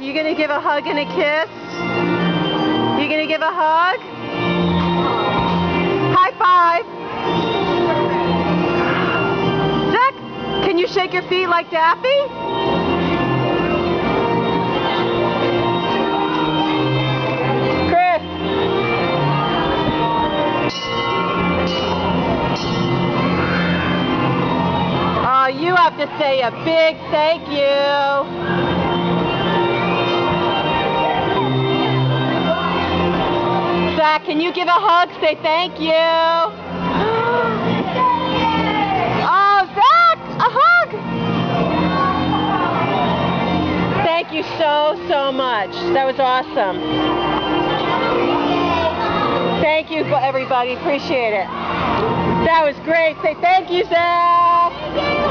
You gonna give a hug and a kiss? You gonna give a hug? High five. Zach, can you shake your feet like Daffy? Chris. Oh, you have to say a big thank you. Zach, can you give a hug? Say thank you. Oh, Zach, a hug. Thank you so much. That was awesome. Thank you, everybody. Appreciate it. That was great. Say thank you, Zach.